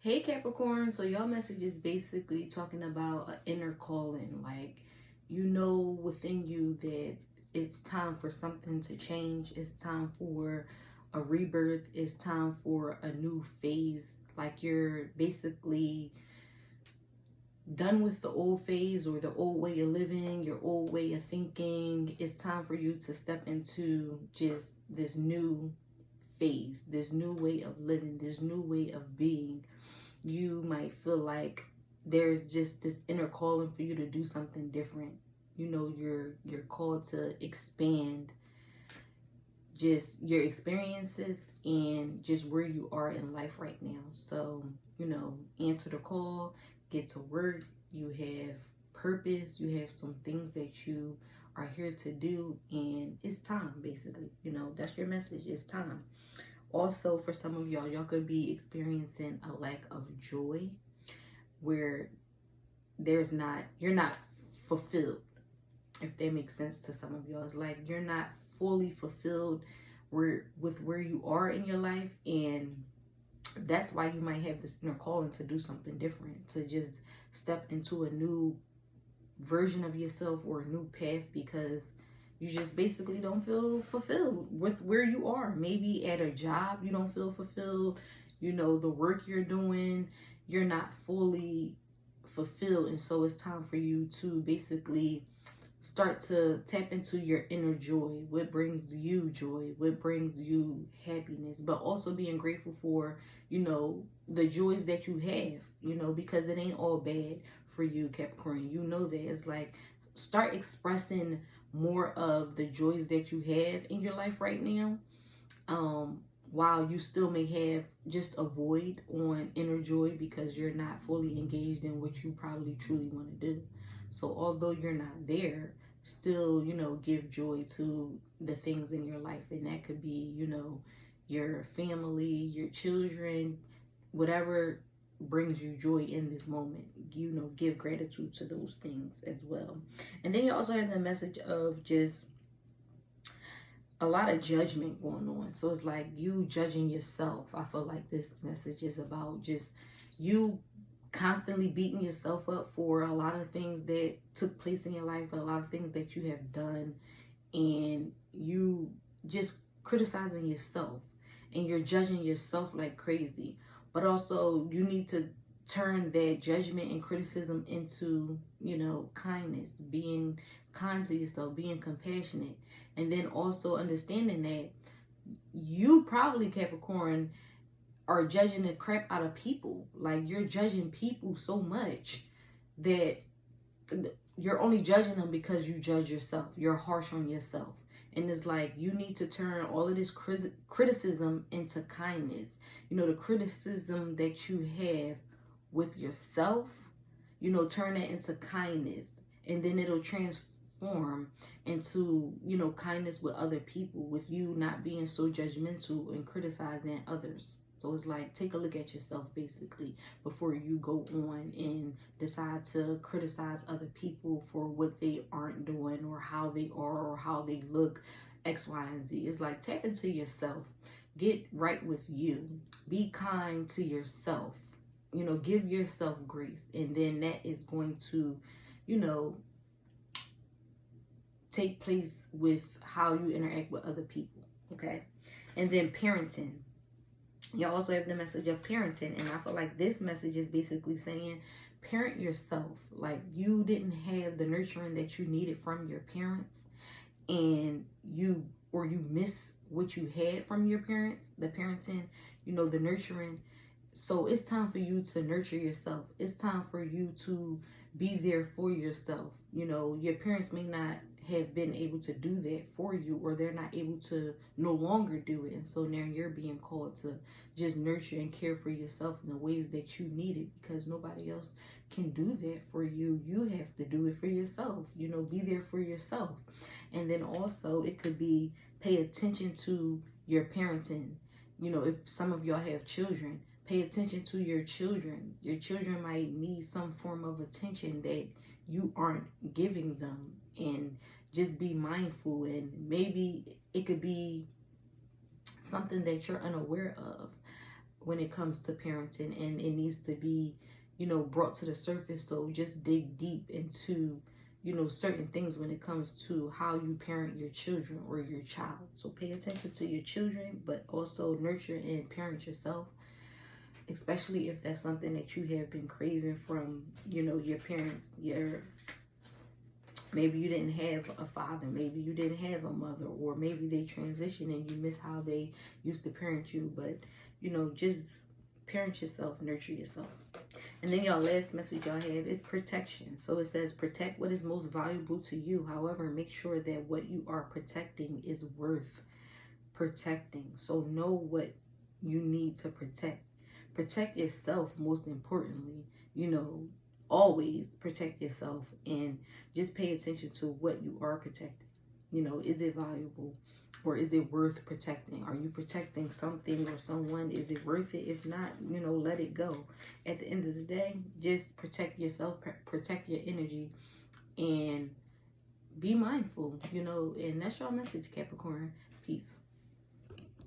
Hey Capricorn, so y'all message is basically talking about an inner calling. Like, you know within you that it's time for something to change. It's time for a rebirth. It's time for a new phase. Like, you're basically done with the old phase or the old way of living, your old way of thinking. It's time for you to step into just this new phase, this new way of living, this new way of being. You might feel like there's just this inner calling for you to do something different. You know, you're called to expand just your experiences and just where you are in life right now. So, answer the call, get to work. You have purpose, you have some things that you are here to do, and it's time. Basically, that's your message. It's time. Also, for some of y'all could be experiencing a lack of joy where you're not fulfilled, if that makes sense to some of y'all. It's like you're not fully fulfilled where you are in your life, and that's why you might have this inner calling to do something different, to just step into a new version of yourself or a new path, because you just basically don't feel fulfilled with where you are. Maybe at a job you don't feel fulfilled. The work you're doing, you're not fully fulfilled. And so it's time for you to basically start to tap into your inner joy. What brings you joy? What brings you happiness? But also being grateful for, the joys that you have, because it ain't all bad for you, Capricorn. You know that. It's like, start expressing more of the joys that you have in your life right now, while you still may have just a void on inner joy because you're not fully engaged in what you probably truly want to do. So although you're not there, still, give joy to the things in your life. And that could be, your family, your children, whatever brings you joy in this moment. Give gratitude to those things as well. And then you also have the message of just a lot of judgment going on. So it's like you judging yourself. I feel like this message is about just you constantly beating yourself up for a lot of things that took place in your life, a lot of things that you have done, and you just criticizing yourself and you're judging yourself like crazy. But also you need to turn that judgment and criticism into, kindness, being kind to yourself, being compassionate. And then also understanding that you probably, Capricorn, are judging the crap out of people. Like, you're judging people so much that you're only judging them because you judge yourself. You're harsh on yourself. And it's like, you need to turn all of this criticism into kindness. The criticism that you have with yourself, turn it into kindness. And then it'll transform into, kindness with other people, with you not being so judgmental and criticizing others. So it's like, take a look at yourself basically before you go on and decide to criticize other people for what they aren't doing or how they are or how they look, X, Y, and Z. It's like, tap into yourself. Get right with you. Be kind to yourself. Give yourself grace. And then that is going to, take place with how you interact with other people. Okay. And then parenting. You also have the message of parenting, and I feel like this message is basically saying parent yourself. Like, you didn't have the nurturing that you needed from your parents, and you miss what you had from your parents, the parenting, the nurturing. So it's time for you to nurture yourself. It's time for you to be there for yourself. Your parents may not have been able to do that for you, or they're not able to no longer do it. And so now you're being called to just nurture and care for yourself in the ways that you need it, because nobody else can do that for you. You have to do it for yourself. Be there for yourself. And then also it could be pay attention to your parenting. If some of y'all have children, pay attention to your children. Your children might need some form of attention that you aren't giving them, and just be mindful. And maybe it could be something that you're unaware of, when it comes to parenting, and it needs to be, you know, brought to the surface. So just dig deep into, you know, certain things when it comes to how you parent your children or your child. So pay attention to your children, but also nurture and parent yourself, especially if that's something that you have been craving from, you know, your parents. Maybe you didn't have a father, maybe you didn't have a mother, or maybe they transitioned and you miss how they used to parent you. But, you know, just parent yourself, nurture yourself. And then y'all, last message y'all have is protection. So it says, protect what is most valuable to you. However, make sure that what you are protecting is worth protecting. So know what you need to protect. Protect yourself, most importantly. You know, always protect yourself, and just pay attention to what you are protecting. You know, is it valuable, or is it worth protecting? Are you protecting something or someone? Is it worth it? If not, you know, let it go. At the end of the day, just protect yourself, protect your energy, and be mindful, you know. And that's your message, Capricorn. Peace.